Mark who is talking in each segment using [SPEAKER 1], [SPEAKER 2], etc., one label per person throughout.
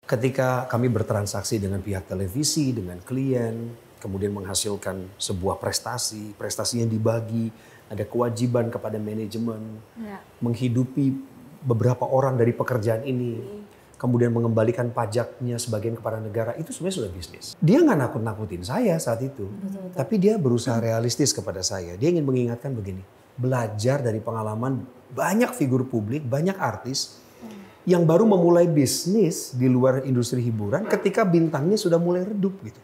[SPEAKER 1] Ketika kami bertransaksi dengan pihak televisi, dengan klien, kemudian menghasilkan sebuah prestasi, prestasi yang dibagi, ada kewajiban kepada manajemen, menghidupi beberapa orang dari pekerjaan ini, kemudian mengembalikan pajaknya sebagian kepada negara, itu sebenarnya sudah bisnis. Dia nggak nakut-nakutin saya saat itu, tapi dia berusaha realistis kepada saya. Dia ingin mengingatkan begini, belajar dari pengalaman banyak figur publik, banyak artis, yang baru memulai bisnis di luar industri hiburan ketika bintangnya sudah mulai redup gitu.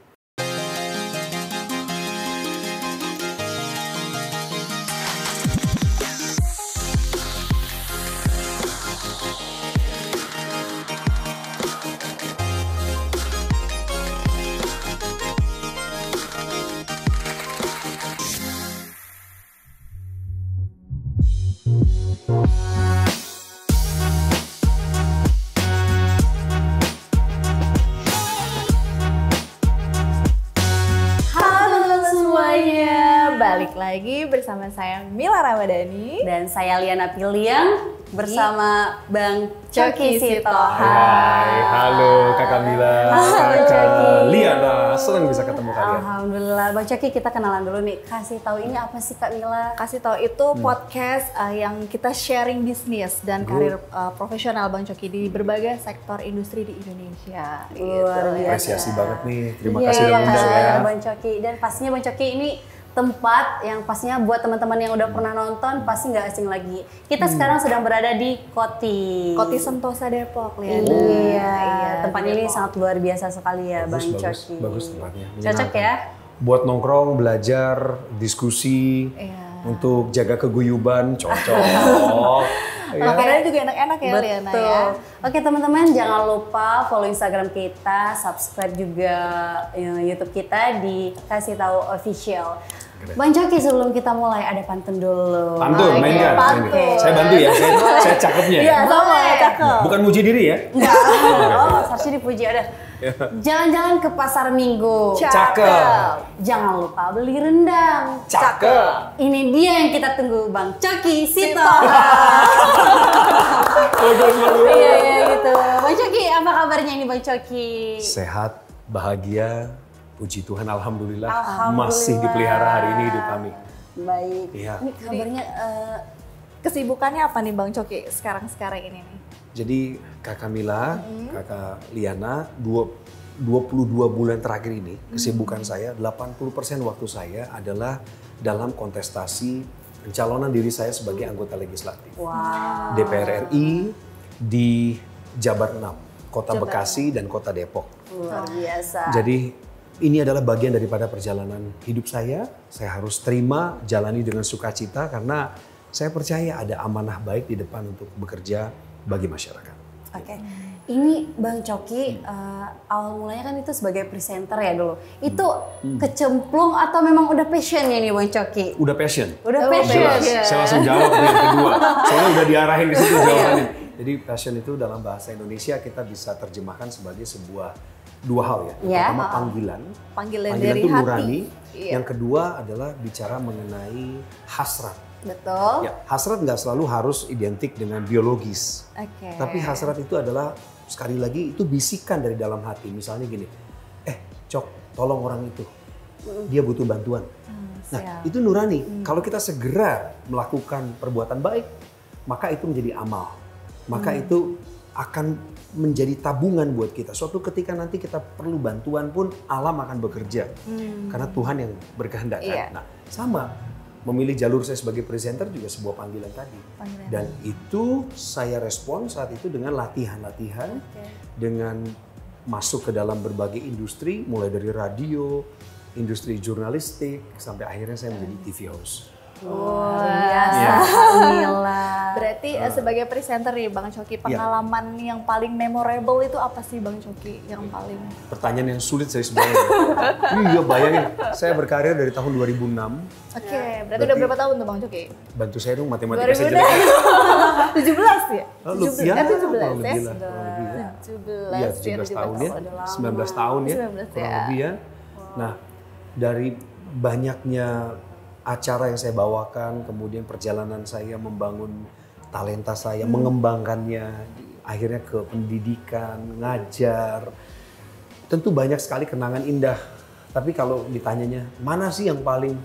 [SPEAKER 2] Balik lagi bersama saya Mila Ramadhani
[SPEAKER 3] dan saya Liana Piliang bersama Bang Coki Sitohang.
[SPEAKER 1] Hai, halo Kakak Mila, Kakak Liana, senang bisa ketemu kalian.
[SPEAKER 3] Alhamdulillah, Bang Coki kita kenalan dulu nih. Kasih tahu ini apa sih Kak Mila?
[SPEAKER 2] Kasih tahu itu podcast yang kita sharing bisnis dan karir profesional Bang Coki di berbagai sektor industri di Indonesia.
[SPEAKER 3] Luar biasa.
[SPEAKER 1] Apresiasi banget nih, terima kasih udah undang ya.
[SPEAKER 3] Bang Coki, dan pastinya Bang Coki ini tempat yang pastinya buat teman-teman yang udah pernah nonton pasti nggak asing lagi. Kita sekarang sedang berada di Koti
[SPEAKER 2] Sentosa Depok, Liana.
[SPEAKER 3] Iya, tempat ini sangat luar biasa sekali ya, Bang Coki.
[SPEAKER 1] Bagus tempatnya.
[SPEAKER 3] Cocok ya?
[SPEAKER 1] Buat nongkrong, belajar, diskusi, untuk jaga keguyuban, cocok.
[SPEAKER 2] Makanannya juga enak-enak ya, Liana ya.
[SPEAKER 3] Oke teman-teman, jangan lupa follow Instagram kita, subscribe juga YouTube kita di Kasih Tahu Official. Bang Coki, sebelum kita mulai ada pantun dulu.
[SPEAKER 1] Pantun, mainkan. Saya bantu ya, saya cakepnya.
[SPEAKER 3] Iya, sama ya, cakep.
[SPEAKER 1] Bukan muji diri ya?
[SPEAKER 3] Enggak, seharusnya dipuji. Ada. Jalan-jalan ke pasar minggu.
[SPEAKER 1] Cakep.
[SPEAKER 3] Jangan lupa beli rendang.
[SPEAKER 1] Cakep.
[SPEAKER 3] Ini dia yang kita tunggu, Bang Coki Sito. Iya gitu. Bang Coki, apa kabarnya ini Bang Coki?
[SPEAKER 1] Sehat, bahagia, puji Tuhan, alhamdulillah. Masih dipelihara hari ini hidup kami.
[SPEAKER 3] Baik.
[SPEAKER 1] Iya.
[SPEAKER 3] Ini kabarnya
[SPEAKER 2] kesibukannya apa nih Bang Coki sekarang ini nih?
[SPEAKER 1] Jadi Kakak Mila, Kakak Liana, 22 bulan terakhir ini kesibukan saya, 80% waktu saya adalah dalam kontestasi pencalonan diri saya sebagai anggota legislatif.
[SPEAKER 3] Wow.
[SPEAKER 1] DPR RI di Jabar 6, Kota Bekasi dan Kota Depok.
[SPEAKER 3] Luar biasa.
[SPEAKER 1] Jadi ini adalah bagian daripada perjalanan hidup saya. Saya harus terima, jalani dengan sukacita karena saya percaya ada amanah baik di depan untuk bekerja bagi masyarakat.
[SPEAKER 3] Oke. Ini Bang Coki, awal mulanya kan itu sebagai presenter ya dulu. Itu kecemplung atau memang udah passionnya nih Bang Coki?
[SPEAKER 1] Udah passion.
[SPEAKER 3] Udah passion.
[SPEAKER 1] Jelas. Saya langsung jawab yang kedua. Soalnya udah diarahin ke situ jawabannya. Jadi passion itu dalam bahasa Indonesia kita bisa terjemahkan sebagai sebuah dua hal ya. Yang pertama
[SPEAKER 2] Panggilan
[SPEAKER 1] itu
[SPEAKER 2] dari hati.
[SPEAKER 1] nurani. Yang kedua adalah bicara mengenai hasrat.
[SPEAKER 3] Betul.
[SPEAKER 1] Ya, hasrat nggak selalu harus identik dengan biologis. Tapi hasrat itu adalah sekali lagi itu bisikan dari dalam hati. Misalnya gini, Cok, tolong orang itu, dia butuh bantuan. Nah itu nurani. Kalau kita segera melakukan perbuatan baik, maka itu menjadi amal. Maka itu akan menjadi tabungan buat kita. Suatu ketika nanti kita perlu bantuan pun alam akan bekerja. Karena Tuhan yang berkehendak. Nah sama. Memilih jalur saya sebagai presenter juga sebuah panggilan tadi. Dan itu saya respon saat itu dengan latihan-latihan, dengan masuk ke dalam berbagai industri, mulai dari radio, industri jurnalistik, sampai akhirnya saya menjadi TV host.
[SPEAKER 3] Luar biasa, Mila.
[SPEAKER 2] Berarti sebagai presenter nih Bang Coki, pengalaman yang paling memorable itu apa sih Bang Coki yang paling?
[SPEAKER 1] Pertanyaan yang sulit saya sebenarnya. Iya bayangin, saya berkarir dari tahun 2006.
[SPEAKER 2] Berarti udah berapa tahun tuh Bang Coki?
[SPEAKER 1] Bantu saya dong matematika saya jelek.
[SPEAKER 2] 17 ya?
[SPEAKER 1] 17 ya?
[SPEAKER 2] 17
[SPEAKER 1] tahun ya, 19 tahun ya, kurang lebih ya. Nah dari banyaknya acara yang saya bawakan, kemudian perjalanan saya membangun talenta saya, mengembangkannya akhirnya ke pendidikan, ngajar. Tentu banyak sekali kenangan indah. Tapi kalau ditanyanya, mana sih yang paling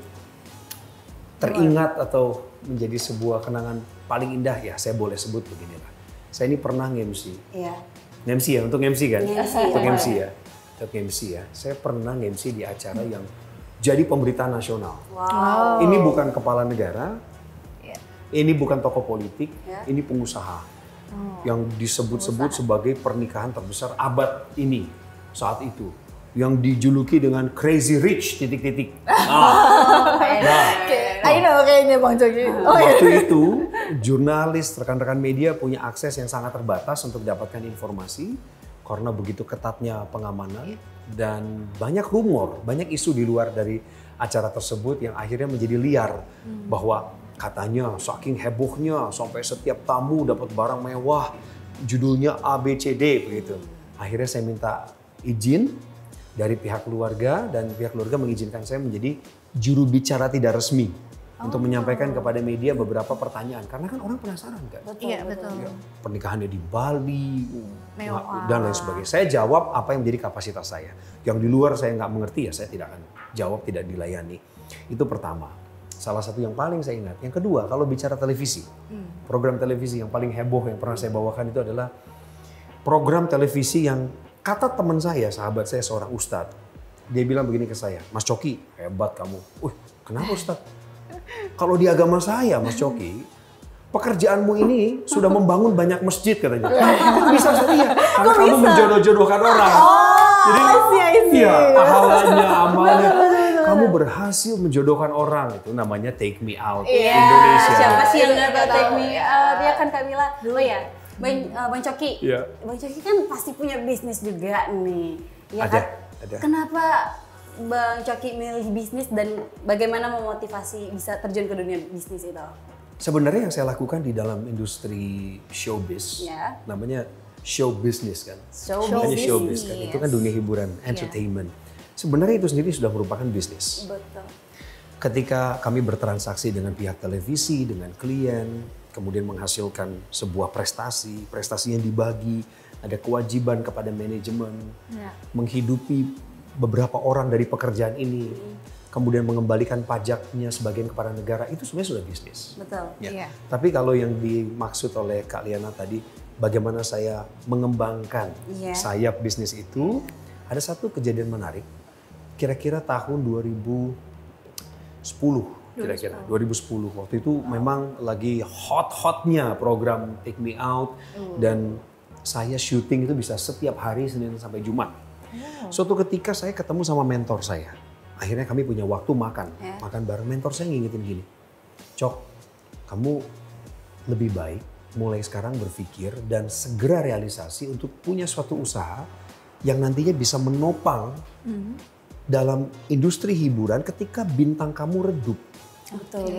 [SPEAKER 1] teringat atau menjadi sebuah kenangan paling indah? Ya saya boleh sebut beginilah. Saya ini pernah nge-MC.
[SPEAKER 3] Iya.
[SPEAKER 1] Nge-MC ya, untuk MC kan? Untuk
[SPEAKER 3] Iya.
[SPEAKER 1] MC ya. Untuk MC ya. Saya pernah nge-MC di acara yang jadi pemberitaan nasional.
[SPEAKER 3] Wow.
[SPEAKER 1] Ini bukan kepala negara, ini bukan tokoh politik, ini pengusaha. Yang disebut-sebut sebagai pernikahan terbesar abad ini, saat itu. Yang dijuluki dengan Crazy Rich, titik-titik.
[SPEAKER 2] I know kayaknya Bang Coki.
[SPEAKER 1] Waktu itu, jurnalis, rekan-rekan media punya akses yang sangat terbatas untuk dapatkan informasi. Karena begitu ketatnya pengamanan dan banyak rumor, banyak isu di luar dari acara tersebut yang akhirnya menjadi liar. Bahwa katanya saking hebohnya sampai setiap tamu dapat barang mewah, judulnya ABCD begitu. Akhirnya saya minta izin dari pihak keluarga dan pihak keluarga mengizinkan saya menjadi juru bicara tidak resmi. Untuk menyampaikan kepada media beberapa pertanyaan. Karena kan orang penasaran kan.
[SPEAKER 2] Iya betul.
[SPEAKER 1] Ya, pernikahannya di Bali
[SPEAKER 2] Mewah.
[SPEAKER 1] dan lain sebagainya. Saya jawab apa yang menjadi kapasitas saya. Yang di luar saya nggak mengerti ya saya tidak akan jawab, tidak dilayani. Itu pertama. Salah satu yang paling saya ingat. Yang kedua, kalau bicara televisi. Program televisi yang paling heboh yang pernah saya bawakan itu adalah program televisi yang kata teman saya, sahabat saya seorang ustadz. Dia bilang begini ke saya, Mas Coki hebat kamu. Kenapa ustadz? Kalau di agama saya, Mas Coki, pekerjaanmu ini sudah membangun banyak masjid katanya. Kok bisa saya? Karena kamu menjodoh-jodohkan orang. Jadi, iya, pahalanya, amalnya. Kamu berhasil menjodohkan orang. Itu namanya Take Me Out Indonesia.
[SPEAKER 3] Siapa sih yang nggak tahu Take Me Out? Dia kan Kamila. Oh ya, Bang Coki.
[SPEAKER 1] Iya.
[SPEAKER 3] Bang Coki kan pasti punya bisnis juga nih. Ya
[SPEAKER 1] Ada,
[SPEAKER 3] kan?
[SPEAKER 1] ada.
[SPEAKER 3] Kenapa Bang Coki milih bisnis dan bagaimana memotivasi bisa terjun ke dunia bisnis itu?
[SPEAKER 1] Sebenarnya yang saya lakukan di dalam industri showbiz, namanya show business kan. Namanya showbiz kan. Itu kan dunia hiburan, entertainment. Sebenarnya itu sendiri sudah merupakan bisnis.
[SPEAKER 3] Betul.
[SPEAKER 1] Ketika kami bertransaksi dengan pihak televisi, dengan klien, kemudian menghasilkan sebuah prestasi yang dibagi, ada kewajiban kepada manajemen, menghidupi beberapa orang dari pekerjaan ini, kemudian mengembalikan pajaknya sebagian kepada negara, itu sebenarnya sudah bisnis.
[SPEAKER 3] Betul.
[SPEAKER 1] Ya. Tapi kalau yang dimaksud oleh Kak Liana tadi, bagaimana saya mengembangkan sayap bisnis itu, ada satu kejadian menarik. Kira-kira tahun 2010, kira-kira 2010. Waktu itu memang lagi hot-hotnya program Take Me Out, dan saya syuting itu bisa setiap hari Senin sampai Jumat. Suatu ketika saya ketemu sama mentor saya. Akhirnya kami punya waktu makan bareng. Mentor saya ngingetin gini, Cok, kamu lebih baik mulai sekarang berpikir dan segera realisasi untuk punya suatu usaha yang nantinya bisa menopang dalam industri hiburan ketika bintang kamu redup.
[SPEAKER 3] Betul.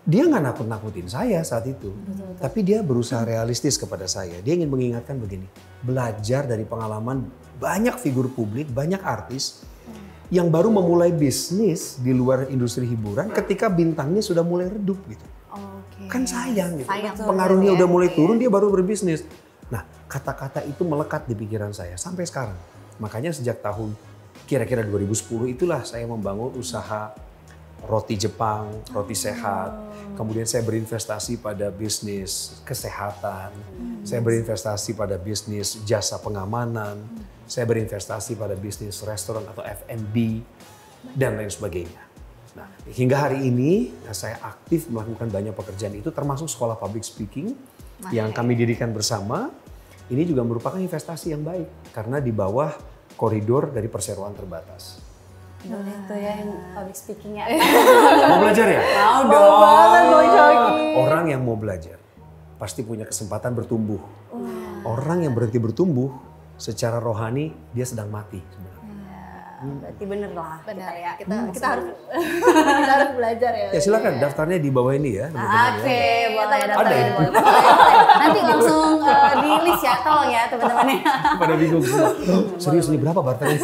[SPEAKER 1] Dia nggak nakut-nakutin saya saat itu, tapi dia berusaha realistis kepada saya. Dia ingin mengingatkan begini, belajar dari pengalaman banyak figur publik, banyak artis yang baru memulai bisnis di luar industri hiburan ketika bintangnya sudah mulai redup gitu. Kan sayang gitu. Pengaruhnya udah mulai turun, dia baru berbisnis. Nah, kata-kata itu melekat di pikiran saya sampai sekarang. Makanya sejak tahun kira-kira 2010 itulah saya membangun usaha roti Jepang, roti sehat. Kemudian saya berinvestasi pada bisnis kesehatan. Saya berinvestasi pada bisnis jasa pengamanan. Saya berinvestasi pada bisnis restoran atau F&B dan lain sebagainya. Nah, hingga hari ini saya aktif melakukan banyak pekerjaan itu, termasuk sekolah public speaking yang kami dirikan bersama. Ini juga merupakan investasi yang baik karena di bawah koridor dari perseroan terbatas.
[SPEAKER 3] Boleh tuh ya yang public speakingnya.
[SPEAKER 1] Mau belajar ya?
[SPEAKER 3] Mau dong.
[SPEAKER 1] Orang yang mau belajar pasti punya kesempatan bertumbuh. Orang yang berhenti bertumbuh secara rohani dia sedang mati sebenarnya.
[SPEAKER 3] Berarti bener lah.
[SPEAKER 2] Benar ya. Kita harus belajar ya.
[SPEAKER 1] Ya silakan daftarnya di bawah ini ya.
[SPEAKER 3] Oke, boleh
[SPEAKER 1] Ada
[SPEAKER 3] daftarnya.
[SPEAKER 1] ya?
[SPEAKER 3] Nanti langsung di list ya, tolong ya teman-temannya.
[SPEAKER 1] Pada bingung semua. Serius nih berapa barternya?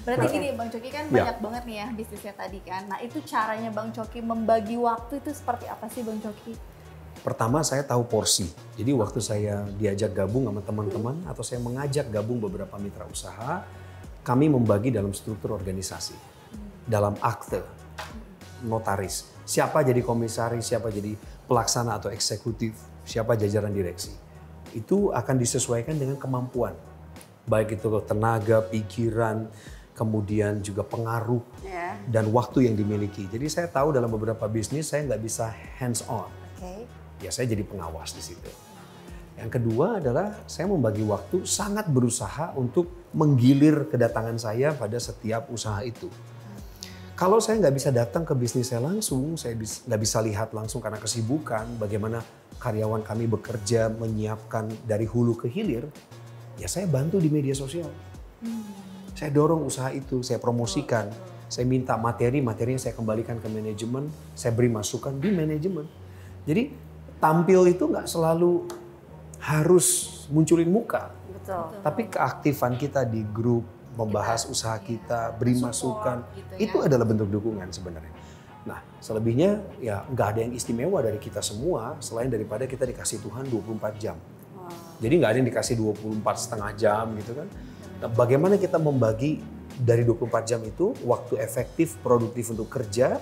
[SPEAKER 2] Berarti gini Bang Coki kan banyak banget nih ya bisnisnya tadi kan. Nah itu caranya Bang Coki membagi waktu itu seperti apa sih Bang Coki?
[SPEAKER 1] Pertama saya tahu porsi. Jadi waktu saya diajak gabung sama teman-teman atau saya mengajak gabung beberapa mitra usaha, kami membagi dalam struktur organisasi. Dalam akte, notaris. Siapa jadi komisaris, siapa jadi pelaksana atau eksekutif, siapa jajaran direksi. Itu akan disesuaikan dengan kemampuan. Baik itu tenaga, pikiran, kemudian juga pengaruh dan waktu yang dimiliki. Jadi saya tahu dalam beberapa bisnis saya nggak bisa hands on. Ya saya jadi pengawas di situ. Yang kedua adalah saya membagi waktu, sangat berusaha untuk menggilir kedatangan saya pada setiap usaha itu. Kalau saya nggak bisa datang ke bisnis saya langsung, saya nggak bisa lihat langsung karena kesibukan bagaimana karyawan kami bekerja menyiapkan dari hulu ke hilir, ya saya bantu di media sosial. Saya dorong usaha itu, saya promosikan, saya minta materinya saya kembalikan ke manajemen, saya beri masukan di manajemen. Jadi tampil itu nggak selalu harus munculin muka, tapi keaktifan kita di grup, membahas usaha kita, beri masukan, gitu itu adalah bentuk dukungan sebenarnya. Nah, selebihnya ya nggak ada yang istimewa dari kita semua selain daripada kita dikasih Tuhan 24 jam. Jadi nggak ada yang dikasih 24,5 jam gitu kan. Nah, bagaimana kita membagi dari 24 jam itu waktu efektif, produktif untuk kerja,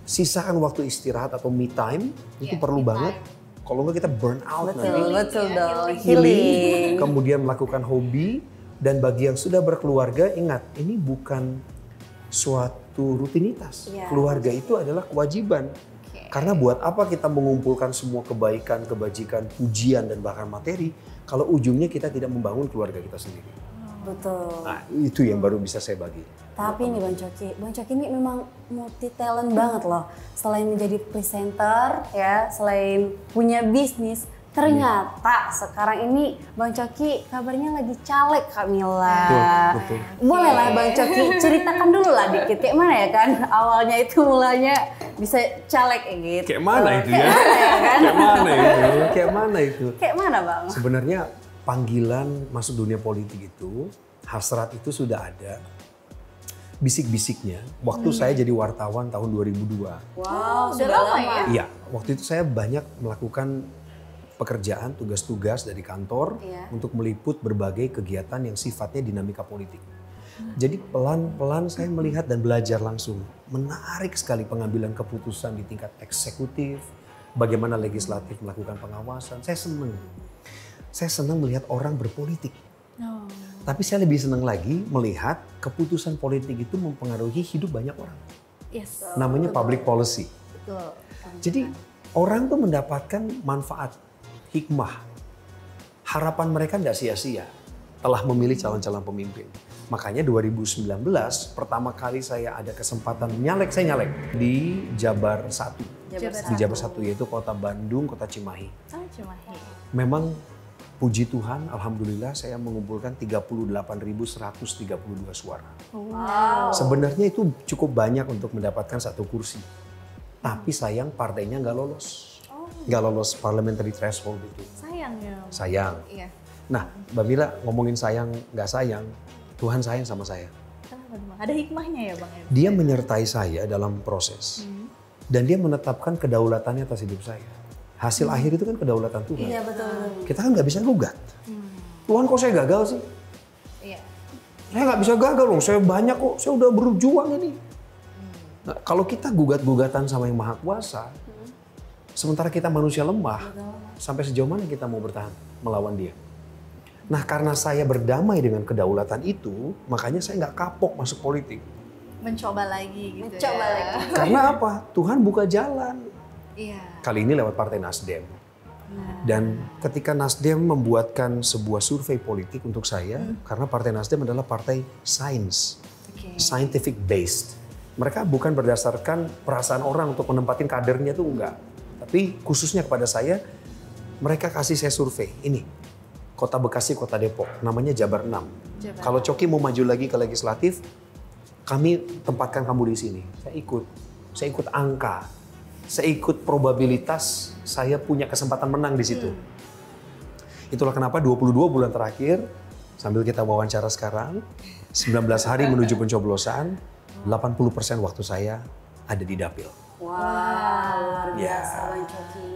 [SPEAKER 1] sisakan waktu istirahat atau me time itu perlu banget. Kalau nggak kita burn out nanti.
[SPEAKER 3] Betul dong, healing.
[SPEAKER 1] Kemudian melakukan hobi. Dan bagi yang sudah berkeluarga, ingat, ini bukan suatu rutinitas. Keluarga itu adalah kewajiban. Karena buat apa kita mengumpulkan semua kebaikan, kebajikan, pujian, dan bahkan materi, kalau ujungnya kita tidak membangun keluarga kita sendiri.
[SPEAKER 3] Betul.
[SPEAKER 1] Nah, itu yang baru bisa saya bagi.
[SPEAKER 3] Tapi nih Bang Coki ini memang multi talent banget loh. Selain menjadi presenter, ya, selain punya bisnis, ternyata sekarang ini Bang Coki kabarnya lagi caleg, Kak Mila.
[SPEAKER 1] Betul.
[SPEAKER 3] Boleh lah Bang Coki ceritakan dulu lah dikit kayak mana ya kan awalnya itu mulanya bisa caleg gitu.
[SPEAKER 1] Kayak mana itu ya? Kayak mana itu?
[SPEAKER 3] Kayak mana Bang?
[SPEAKER 1] Sebenarnya panggilan masuk dunia politik itu, hasrat itu sudah ada. Bisik-bisiknya waktu saya jadi wartawan tahun 2002.
[SPEAKER 3] Wow, sudah lama ya?
[SPEAKER 1] Iya, waktu itu saya banyak melakukan pekerjaan, tugas-tugas dari kantor untuk meliput berbagai kegiatan yang sifatnya dinamika politik. Jadi pelan-pelan saya melihat dan belajar langsung. Menarik sekali pengambilan keputusan di tingkat eksekutif, bagaimana legislatif melakukan pengawasan. Saya senang. Saya senang melihat orang berpolitik. Tapi saya lebih senang lagi melihat keputusan politik itu mempengaruhi hidup banyak orang. Namanya public policy. Jadi orang tuh mendapatkan manfaat, hikmah. Harapan mereka nggak sia-sia telah memilih calon-calon pemimpin. Makanya 2019 pertama kali saya ada kesempatan nyalek di Jabar 1. Di Jabar 1 yaitu kota Bandung, kota Cimahi. Memang puji Tuhan, alhamdulillah saya mengumpulkan 38.132 suara. Sebenarnya itu cukup banyak untuk mendapatkan satu kursi. Tapi sayang partainya nggak lolos. Nggak lolos parliamentary threshold itu. Sayang. Iya. Nah, Mbak Mila ngomongin sayang nggak sayang, Tuhan sayang sama saya.
[SPEAKER 2] Ada hikmahnya ya Bang?
[SPEAKER 1] Dia menyertai saya dalam proses. Dan dia menetapkan kedaulatannya atas hidup saya. Hasil akhir itu kan kedaulatan Tuhan.
[SPEAKER 3] Iya betul.
[SPEAKER 1] Kita kan nggak bisa gugat. Tuhan kok saya gagal sih? Iya. Saya nggak bisa gagal dong, saya banyak kok, saya udah berjuang ini. Nah, kalau kita gugat-gugatan sama yang Maha Kuasa, sementara kita manusia lemah, sampai sejauh mana kita mau bertahan melawan dia? Nah, karena saya berdamai dengan kedaulatan itu, makanya saya nggak kapok masuk politik.
[SPEAKER 2] Mencoba lagi gitu.
[SPEAKER 1] Karena apa? Tuhan buka jalan. Iya. Kali ini lewat Partai Nasdem. Dan ketika Nasdem membuatkan sebuah survei politik untuk saya, karena Partai Nasdem adalah partai sains, scientific based. Mereka bukan berdasarkan perasaan orang untuk menempatin kadernya itu enggak. Tapi khususnya kepada saya, mereka kasih saya survei. Ini, Kota Bekasi, Kota Depok, namanya Jabar 6. Kalau Coki mau maju lagi ke legislatif, kami tempatkan kamu di sini. Saya ikut angka, saya ikut probabilitas, saya punya kesempatan menang di situ. Itulah kenapa 22 bulan terakhir, sambil kita wawancara sekarang, 19 hari menuju pencoblosan, 80% waktu saya ada di dapil.
[SPEAKER 3] Wow, luar biasa Bang Coki.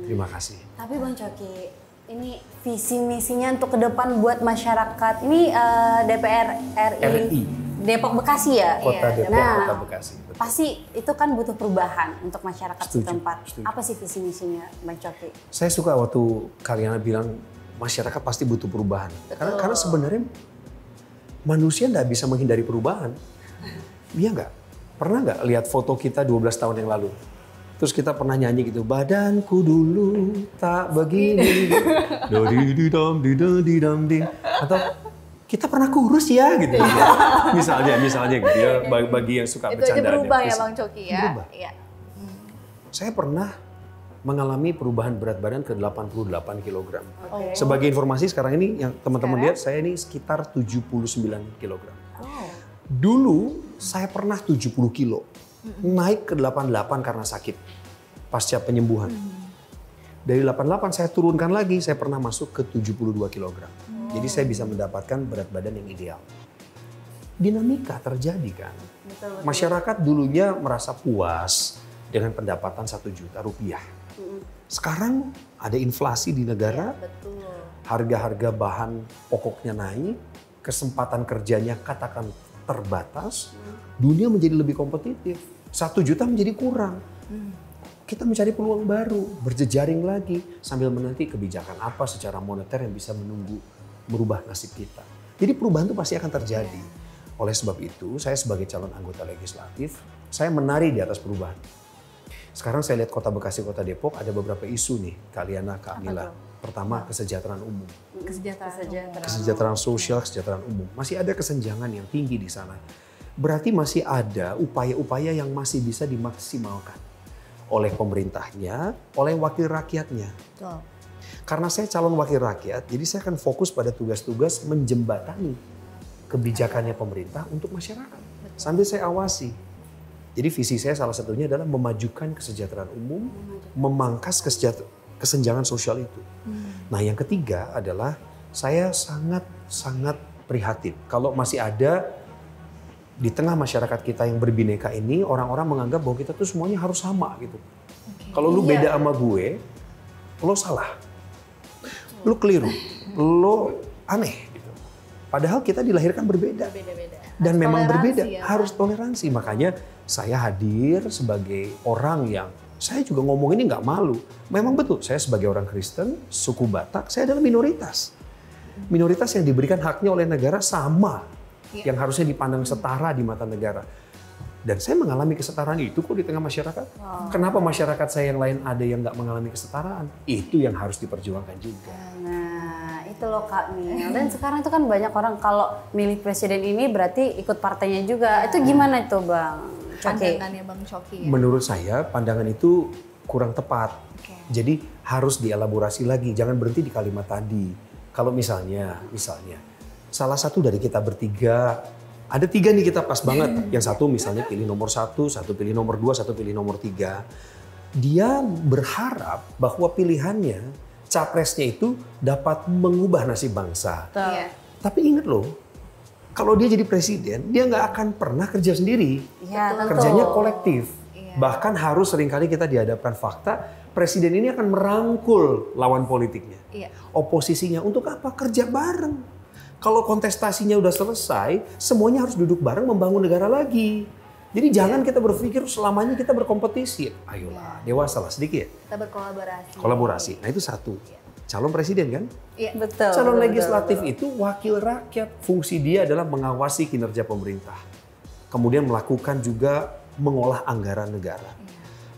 [SPEAKER 1] Terima kasih.
[SPEAKER 3] Tapi Bang Coki, ini visi misinya untuk ke depan buat masyarakat. Ini DPR RI Depok Bekasi ya?
[SPEAKER 1] Kota Depok,
[SPEAKER 3] nah,
[SPEAKER 1] Kota Bekasi. Betul.
[SPEAKER 3] Pasti itu kan butuh perubahan untuk masyarakat setempat.
[SPEAKER 1] Setuju.
[SPEAKER 3] Apa sih visi misinya Bang Coki?
[SPEAKER 1] Saya suka waktu Karyana bilang masyarakat pasti butuh perubahan. Karena sebenarnya manusia nggak bisa menghindari perubahan. Iya nggak? Pernah nggak lihat foto kita 12 tahun yang lalu? Terus kita pernah nyanyi gitu, badanku dulu tak begini. Atau kita pernah kurus ya gitu. Misalnya gitu ya, bagi yang suka bercanda.
[SPEAKER 2] Itu aja berubah ya Bang Coki ya?
[SPEAKER 1] Berubah.
[SPEAKER 2] Iya.
[SPEAKER 1] Saya pernah mengalami perubahan berat badan ke 88 kg.
[SPEAKER 2] Okay.
[SPEAKER 1] Sebagai informasi sekarang ini yang teman-teman lihat, saya ini sekitar 79 kg.
[SPEAKER 2] Oh.
[SPEAKER 1] Dulu saya pernah 70 kilo. Naik ke 88 karena sakit pasca penyembuhan. Dari 88 saya turunkan lagi, saya pernah masuk ke 72 kg. Jadi saya bisa mendapatkan berat badan yang ideal. Dinamika terjadi kan.
[SPEAKER 3] Betul.
[SPEAKER 1] Masyarakat dulunya merasa puas dengan pendapatan 1 juta rupiah. Sekarang ada inflasi di negara,
[SPEAKER 2] Betul.
[SPEAKER 1] harga-harga bahan pokoknya naik, kesempatan kerjanya katakan terbatas, dunia menjadi lebih kompetitif. 1 juta menjadi kurang. Kita mencari peluang baru, berjejaring lagi sambil menanti kebijakan apa secara moneter yang bisa merubah nasib kita. Jadi perubahan itu pasti akan terjadi. Oleh sebab itu, saya sebagai calon anggota legislatif, saya menari di atas perubahan. Sekarang saya lihat Kota Bekasi, Kota Depok ada beberapa isu nih, Karyana, Kak Mila. Pertama, kesejahteraan umum. Kesejahteraan sosial, kesejahteraan umum. Masih ada kesenjangan yang tinggi di sana. Berarti masih ada upaya-upaya yang masih bisa dimaksimalkan oleh pemerintahnya, oleh wakil rakyatnya.
[SPEAKER 2] Betul.
[SPEAKER 1] Karena saya calon wakil rakyat, jadi saya akan fokus pada tugas-tugas menjembatani kebijakannya pemerintah untuk masyarakat. Sambil saya awasi. Jadi visi saya salah satunya adalah memajukan kesejahteraan umum, memangkas kesenjangan sosial itu. Nah yang ketiga adalah saya sangat prihatin kalau masih ada di tengah masyarakat kita yang berbineka ini orang-orang menganggap bahwa kita tuh semuanya harus sama gitu. Kalau lu beda sama gue, lo salah, lu keliru, lo aneh gitu. Padahal kita dilahirkan berbeda. Dan memang berbeda, harus toleransi. Makanya saya hadir sebagai orang yang saya juga ngomong ini nggak malu. Memang betul, saya sebagai orang Kristen, suku Batak, saya adalah minoritas. Minoritas yang diberikan haknya oleh negara sama. Yang harusnya dipandang setara di mata negara. Dan saya mengalami kesetaraan itu kok di tengah masyarakat. Kenapa masyarakat saya yang lain ada yang nggak mengalami kesetaraan? Itu yang harus diperjuangkan juga.
[SPEAKER 3] Nah, itu loh Kak Mil. Dan sekarang itu kan banyak orang kalau milih presiden ini berarti ikut partainya juga. Itu gimana itu Bang Coki?
[SPEAKER 2] Pandangannya Bang Coki ya?
[SPEAKER 1] Menurut saya pandangan itu kurang tepat. Jadi harus dielaborasi lagi. Jangan berhenti di kalimat tadi. Kalau misalnya salah satu dari kita bertiga, ada 3 nih kita pas banget. Yang satu misalnya pilih nomor 1, satu pilih nomor 2, satu pilih nomor 3. Dia berharap bahwa pilihannya, capresnya itu dapat mengubah nasib bangsa.
[SPEAKER 2] Iya.
[SPEAKER 1] Tapi ingat loh, kalau dia jadi presiden, dia nggak akan pernah kerja sendiri.
[SPEAKER 3] Ya,
[SPEAKER 1] Kerjanya kolektif. Bahkan harus seringkali kita dihadapkan fakta, presiden ini akan merangkul lawan politiknya. Oposisinya untuk apa? Kerja bareng. Kalau kontestasinya udah selesai, semuanya harus duduk bareng membangun negara lagi. Jadi jangan kita berpikir selamanya kita berkompetisi. Ayolah, dewasa lah sedikit.
[SPEAKER 2] Kita berkolaborasi.
[SPEAKER 1] Kolaborasi. Nah itu satu. Calon presiden kan?
[SPEAKER 2] Iya.
[SPEAKER 3] Betul.
[SPEAKER 1] Calon legislatif itu wakil rakyat. Fungsi dia adalah mengawasi kinerja pemerintah. Kemudian melakukan juga mengolah anggaran negara.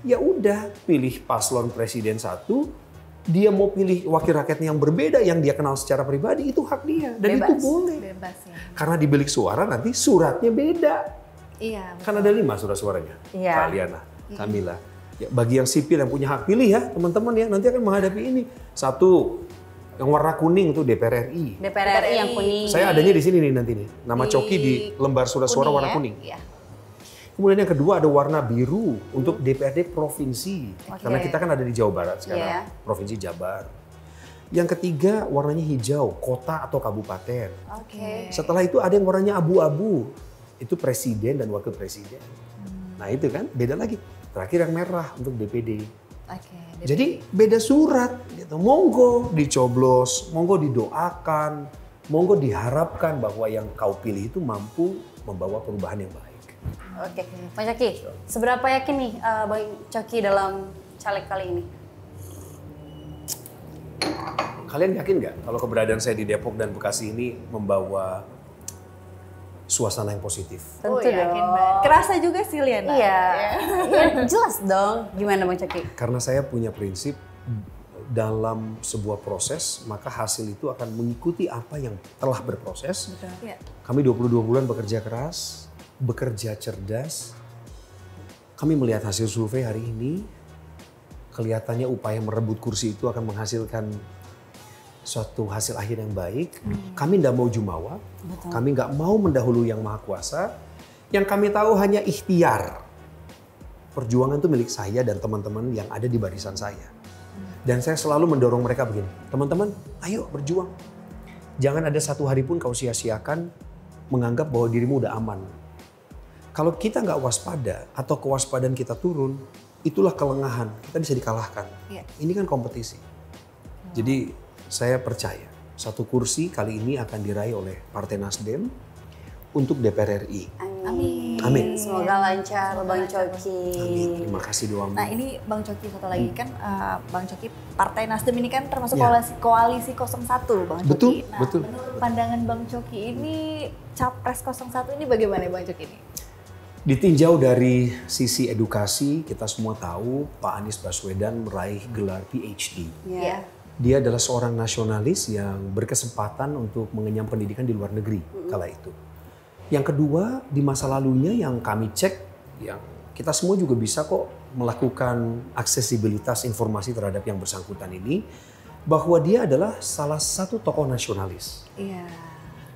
[SPEAKER 1] Ya udah, pilih paslon presiden 1. Dia mau pilih wakil rakyatnya yang berbeda, yang dia kenal secara pribadi, itu hak dia. Dan
[SPEAKER 2] Bebas.
[SPEAKER 1] itu boleh.
[SPEAKER 2] Bebas ya.
[SPEAKER 1] Karena di bilik suara nanti suratnya beda.
[SPEAKER 2] Iya.
[SPEAKER 1] Kan ada 5 surat-suaranya.
[SPEAKER 3] Iya.
[SPEAKER 1] Kaliana, Kamila. Ya, bagi yang sipil yang punya hak pilih ya teman-teman ya, nanti akan menghadapi ini. 1, yang warna kuning itu DPR RI.
[SPEAKER 3] DPR RI yang kuning.
[SPEAKER 1] Saya adanya di sini nih nanti nih. Nama Coki di lembar surat suara warna kuning.
[SPEAKER 2] Iya.
[SPEAKER 1] Kemudian yang kedua ada warna biru untuk DPRD provinsi. Karena kita kan ada di Jawa Barat sekarang, Provinsi Jabar. Yang ketiga warnanya hijau, kota atau kabupaten. Setelah itu ada yang warnanya abu-abu, itu presiden dan wakil presiden. Nah itu kan beda lagi. Terakhir yang merah untuk DPD. Jadi beda surat gitu. Monggo dicoblos, monggo didoakan, monggo diharapkan bahwa yang kau pilih itu mampu membawa perubahan yang baik.
[SPEAKER 3] Oke, Bang Coki, seberapa yakin nih Bang Coki dalam caleg kali ini?
[SPEAKER 1] Kalian yakin nggak kalau keberadaan saya di Depok dan Bekasi ini membawa suasana yang positif?
[SPEAKER 3] Tentu
[SPEAKER 2] yakin
[SPEAKER 3] dong.
[SPEAKER 2] banget. Kerasa juga sih Liana.
[SPEAKER 3] Iya, ya, jelas dong. Gimana Bang Coki?
[SPEAKER 1] Karena saya punya prinsip dalam sebuah proses, maka hasil itu akan mengikuti apa yang telah berproses.
[SPEAKER 2] Betul. Ya.
[SPEAKER 1] Kami 22 bulan bekerja keras, bekerja cerdas. Kami melihat hasil survei hari ini, kelihatannya upaya merebut kursi itu akan menghasilkan suatu hasil akhir yang baik. Kami tidak mau jumawa, kami nggak mau mendahului yang maha kuasa. Yang kami tahu hanya ikhtiar. Perjuangan itu milik saya dan teman-teman yang ada di barisan saya. Dan saya selalu mendorong mereka begini, teman-teman ayo berjuang. Jangan ada satu hari pun kau sia-siakan menganggap bahwa dirimu udah aman. Kalau kita nggak waspada atau kewaspadaan kita turun, itulah kelengahan, kita bisa dikalahkan. Ini kan kompetisi. Jadi saya percaya satu kursi kali ini akan diraih oleh Partai Nasdem untuk DPR RI.
[SPEAKER 3] Amin.
[SPEAKER 1] Amin.
[SPEAKER 3] Semoga lancar Bang Coki.
[SPEAKER 1] Amin. Terima kasih doamu.
[SPEAKER 2] Nah ini Bang Coki satu lagi kan Bang Coki Partai Nasdem ini kan termasuk
[SPEAKER 1] Ya.
[SPEAKER 2] koalisi 01 Bang Coki.
[SPEAKER 1] Betul,
[SPEAKER 2] Nah,
[SPEAKER 1] betul.
[SPEAKER 2] menurut pandangan Bang Coki ini Capres 01 ini bagaimana Bang Coki ini?
[SPEAKER 1] Ditinjau dari sisi edukasi, kita semua tahu Pak Anies Baswedan meraih gelar PhD.
[SPEAKER 3] Ya.
[SPEAKER 1] Dia adalah seorang nasionalis yang berkesempatan untuk mengenyam pendidikan di luar negeri kala itu. Yang kedua, di masa lalunya yang kami cek, yang kita semua juga bisa kok melakukan aksesibilitas informasi terhadap yang bersangkutan ini, bahwa dia adalah salah satu tokoh nasionalis.
[SPEAKER 2] Iya.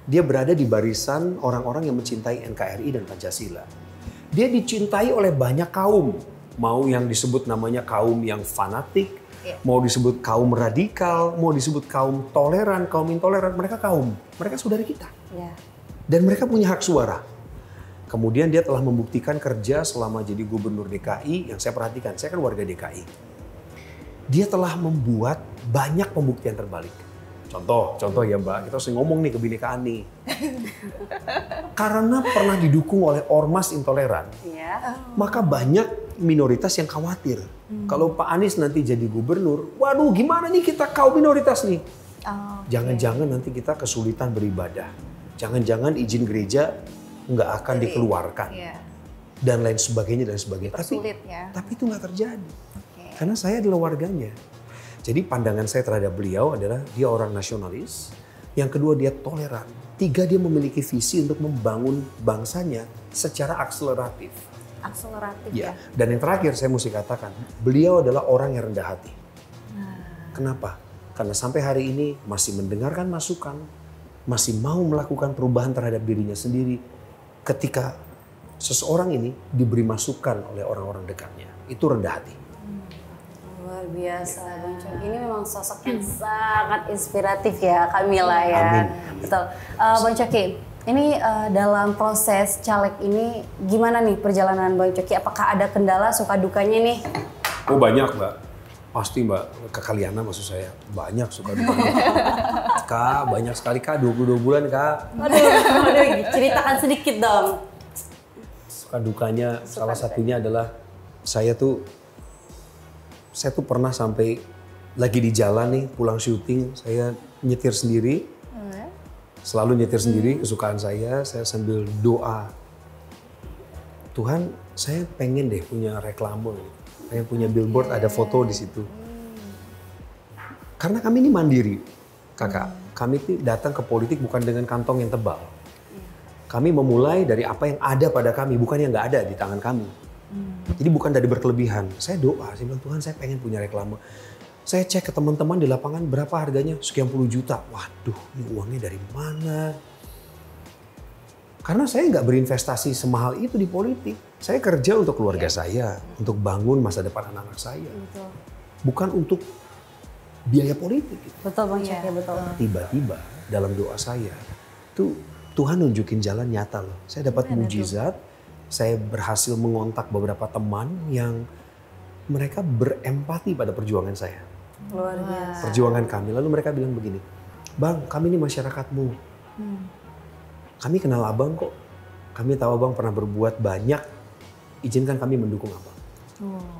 [SPEAKER 1] Dia berada di barisan orang-orang yang mencintai NKRI dan Pancasila. Dia dicintai oleh banyak kaum, mau yang disebut namanya kaum yang fanatik, mau disebut kaum radikal, mau disebut kaum toleran, kaum intoleran, mereka kaum, mereka saudara kita.
[SPEAKER 3] Ya.
[SPEAKER 1] Dan mereka punya hak suara. Kemudian dia telah membuktikan kerja selama jadi gubernur DKI, yang saya perhatikan, saya kan warga DKI. Dia telah membuat banyak pembuktian terbalik. Contoh ya Mbak, kita harus ngomong nih kebinekaan nih. Karena pernah didukung oleh ormas intoleran, maka banyak minoritas yang khawatir. Kalau Pak Anies nanti jadi gubernur, waduh gimana nih kita kaum minoritas nih. Jangan-jangan nanti kita kesulitan beribadah. Jangan-jangan izin gereja nggak akan dikeluarkan. Dan lain sebagainya. Tapi itu nggak terjadi. Karena saya adalah warganya. Jadi pandangan saya terhadap beliau adalah dia orang nasionalis. Yang kedua dia toleran. Tiga, dia memiliki visi untuk membangun bangsanya secara akseleratif. Ya. Dan yang terakhir saya mesti katakan, beliau adalah orang yang rendah hati. Kenapa? Karena sampai hari ini masih mendengarkan masukan, masih mau melakukan perubahan terhadap dirinya sendiri ketika seseorang ini diberi masukan oleh orang-orang dekatnya. Itu rendah hati.
[SPEAKER 3] Luar biasa, Bang Coki ini memang sosok yang sangat inspiratif ya, Kamila ya.
[SPEAKER 1] Amin.
[SPEAKER 3] Betul. Bang Coki, ini dalam proses caleg ini gimana nih perjalanan Bang Coki? Apakah ada kendala, suka dukanya nih?
[SPEAKER 1] Oh banyak Mbak, pasti Mbak. Kak Liana maksud saya, banyak suka dukanya. Kak, banyak sekali Kak, 22 bulan Kak.
[SPEAKER 3] Waduh, ceritakan sedikit dong.
[SPEAKER 1] Suka dukanya salah satunya adalah saya tuh pernah sampai lagi di jalan nih pulang syuting, saya nyetir sendiri. Selalu nyetir sendiri, kesukaan saya sambil doa. Tuhan, saya pengen deh punya reklame, pengen punya billboard, ada foto di situ. Karena kami ini mandiri, Kakak. Kami datang ke politik bukan dengan kantong yang tebal. Kami memulai dari apa yang ada pada kami, bukan yang nggak ada di tangan kami. Jadi bukan dari berkelebihan. Saya doa, saya bilang Tuhan saya pengen punya reklame. Saya cek ke teman-teman di lapangan berapa harganya, sekian puluh juta. Waduh, ini uangnya dari mana? Karena saya nggak berinvestasi semahal itu di politik. Saya kerja untuk keluarga saya, untuk bangun masa depan anak-anak saya.
[SPEAKER 3] Betul.
[SPEAKER 1] Bukan untuk biaya politik.
[SPEAKER 3] Betul Bang Coki, betul.
[SPEAKER 1] Tiba-tiba dalam doa saya, tuh Tuhan nunjukin jalan nyata loh. Saya dapat mujizat. Saya berhasil mengontak beberapa teman yang mereka berempati pada perjuangan saya.
[SPEAKER 3] Luar biasa.
[SPEAKER 1] Perjuangan kami. Lalu mereka bilang begini, Bang, kami ini masyarakatmu. Kami kenal abang kok. Kami tahu abang pernah berbuat banyak. Izinkan kami mendukung abang.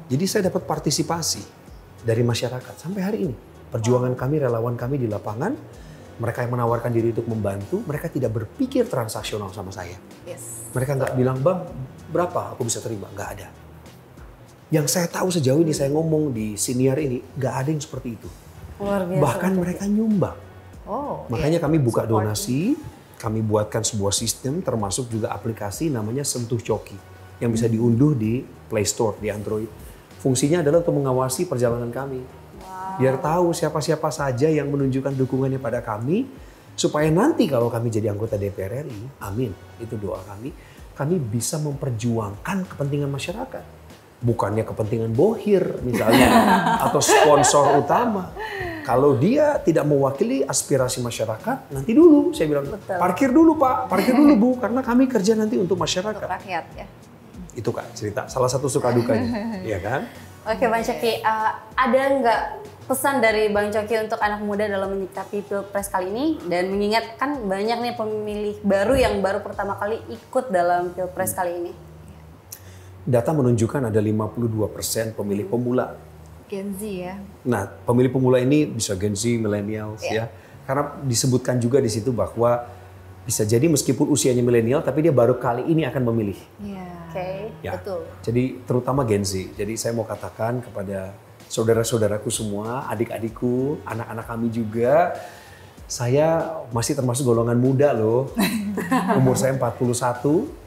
[SPEAKER 1] Jadi saya dapat partisipasi dari masyarakat sampai hari ini. Perjuangan kami, relawan kami di lapangan, mereka yang menawarkan diri untuk membantu, mereka tidak berpikir transaksional sama saya. Mereka nggak bilang, Bang, berapa aku bisa terima? Nggak ada. Yang saya tahu sejauh ini, saya ngomong di siniar ini, nggak ada yang seperti itu.
[SPEAKER 3] Luar biasa.
[SPEAKER 1] Bahkan mereka nyumbang. Makanya kami buka donasi, kami buatkan sebuah sistem, termasuk juga aplikasi namanya Sentuh Coki, yang bisa diunduh di Play Store, di Android. Fungsinya adalah untuk mengawasi perjalanan kami. Biar tahu siapa-siapa saja yang menunjukkan dukungannya pada kami, supaya nanti kalau kami jadi anggota DPR RI, amin, itu doa kami bisa memperjuangkan kepentingan masyarakat. Bukannya kepentingan bohir misalnya, atau sponsor utama. Kalau dia tidak mewakili aspirasi masyarakat, nanti dulu saya bilang, parkir dulu Pak, parkir dulu Bu, karena kami kerja nanti untuk masyarakat.
[SPEAKER 2] Untuk rakyat ya.
[SPEAKER 1] Itu Kak cerita, salah satu suka dukanya, ya kan?
[SPEAKER 3] Oke Bang Coki, ada nggak pesan dari Bang Coki untuk anak muda dalam menyikapi Pilpres kali ini? Dan mengingat kan banyak nih pemilih baru yang baru pertama kali ikut dalam Pilpres kali ini.
[SPEAKER 1] Data menunjukkan ada 52% pemilih pemula.
[SPEAKER 2] Gen Z ya.
[SPEAKER 1] Nah, pemilih pemula ini bisa Gen Z, millennials ya. Karena disebutkan juga di situ bahwa bisa jadi meskipun usianya milenial, tapi dia baru kali ini akan memilih. Ya.
[SPEAKER 2] Betul.
[SPEAKER 1] Jadi terutama Gen Z. Jadi saya mau katakan kepada saudara-saudaraku semua, adik-adikku, anak-anak kami juga, saya masih termasuk golongan muda loh. Umur saya 41.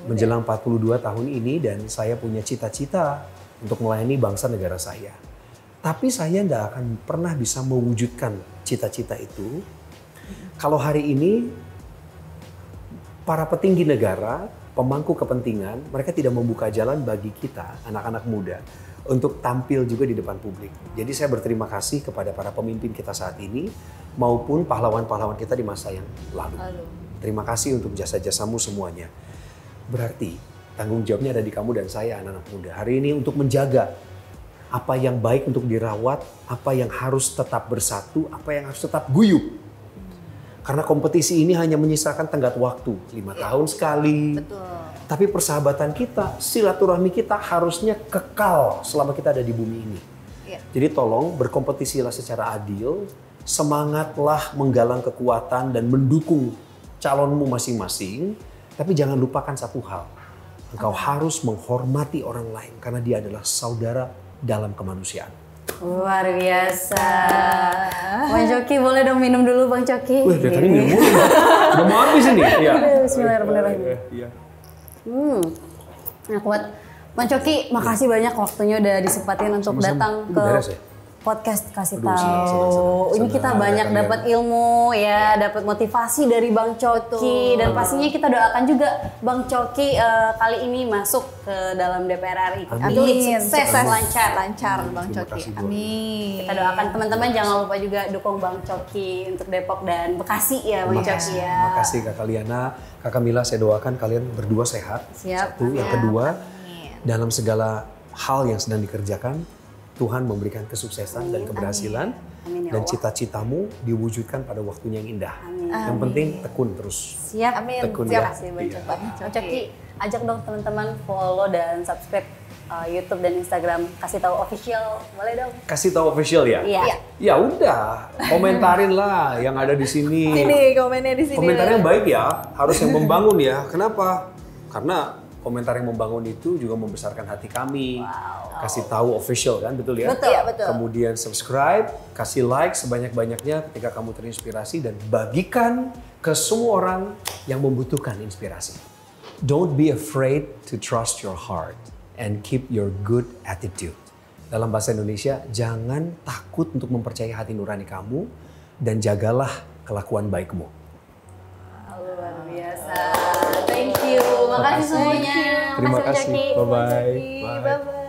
[SPEAKER 1] Menjelang 42 tahun ini, dan saya punya cita-cita untuk melayani bangsa negara saya. Tapi saya tidak akan pernah bisa mewujudkan cita-cita itu kalau hari ini para petinggi negara, pemangku kepentingan, mereka tidak membuka jalan bagi kita, anak-anak muda, untuk tampil juga di depan publik. Jadi saya berterima kasih kepada para pemimpin kita saat ini, maupun pahlawan-pahlawan kita di masa yang lalu. Terima kasih untuk jasa-jasamu semuanya. Berarti tanggung jawabnya ada di kamu dan saya, anak-anak muda. Hari ini untuk menjaga apa yang baik untuk dirawat, apa yang harus tetap bersatu, apa yang harus tetap guyup. Karena kompetisi ini hanya menyisakan tenggat waktu, 5 tahun sekali.
[SPEAKER 2] Betul.
[SPEAKER 1] Tapi persahabatan kita, silaturahmi kita harusnya kekal selama kita ada di bumi ini. Jadi tolong berkompetisilah secara adil, semangatlah menggalang kekuatan dan mendukung calonmu masing-masing. Tapi jangan lupakan satu hal, engkau harus menghormati orang lain karena dia adalah saudara dalam kemanusiaan.
[SPEAKER 3] Luar biasa. Bang Coki boleh dong minum dulu Bang Coki.
[SPEAKER 1] Wih, dari tadi minum mulu. Udah mau habis ini. Iya.
[SPEAKER 3] Bismillahirrahmanirrahim. Nah, kuat. Bang Coki, makasih banyak waktunya udah disempatin untuk datang ke podcast Kasih Tahu. Ini kita banyak dapat ilmu ya, dapat motivasi dari Bang Coki, dan pastinya kita doakan juga Bang Coki kali ini masuk ke dalam DPR RI.
[SPEAKER 2] Amin.
[SPEAKER 3] Sukses, lancar
[SPEAKER 2] Bang Coki. Amin.
[SPEAKER 3] Kita doakan teman-teman, jangan lupa juga dukung Bang Coki untuk Depok dan Bekasi ya Bang Coki ya.
[SPEAKER 1] Terima kasih Kakak Liana, Kakak Mila, saya doakan kalian berdua sehat.
[SPEAKER 3] Siap.
[SPEAKER 1] Satu, yang kedua, dalam segala hal yang sedang dikerjakan, Tuhan memberikan kesuksesan dan keberhasilan, dan cita-citamu diwujudkan pada waktunya yang indah. Yang penting tekun terus.
[SPEAKER 3] Siap.
[SPEAKER 2] Amin.
[SPEAKER 1] Tekun
[SPEAKER 2] Siap.
[SPEAKER 1] ya.
[SPEAKER 3] Bang Coki, ajak dong teman-teman follow dan subscribe YouTube dan Instagram Kasih Tahu Official, boleh dong?
[SPEAKER 1] Kasih Tahu Official ya?
[SPEAKER 3] Iya.
[SPEAKER 1] Ya udah, komentarin lah yang ada di sini.
[SPEAKER 2] Sini komennya di sini.
[SPEAKER 1] Komentarnya yang baik ya, harus yang membangun ya. Kenapa? Karena komentar yang membangun itu juga membesarkan hati kami. Kasih Tahu Official kan, betul ya?
[SPEAKER 2] Betul. Ya, betul.
[SPEAKER 1] Kemudian subscribe, kasih like sebanyak-banyaknya ketika kamu terinspirasi, dan bagikan ke semua orang yang membutuhkan inspirasi. Don't be afraid to trust your heart and keep your good attitude. Dalam bahasa Indonesia, jangan takut untuk mempercayai hati nurani kamu dan jagalah kelakuan baikmu.
[SPEAKER 3] Luar biasa. Thank you. Makasih semuanya.
[SPEAKER 1] Terima kasih.
[SPEAKER 3] Bang Coki.
[SPEAKER 1] Bye-bye.
[SPEAKER 2] Bye-bye.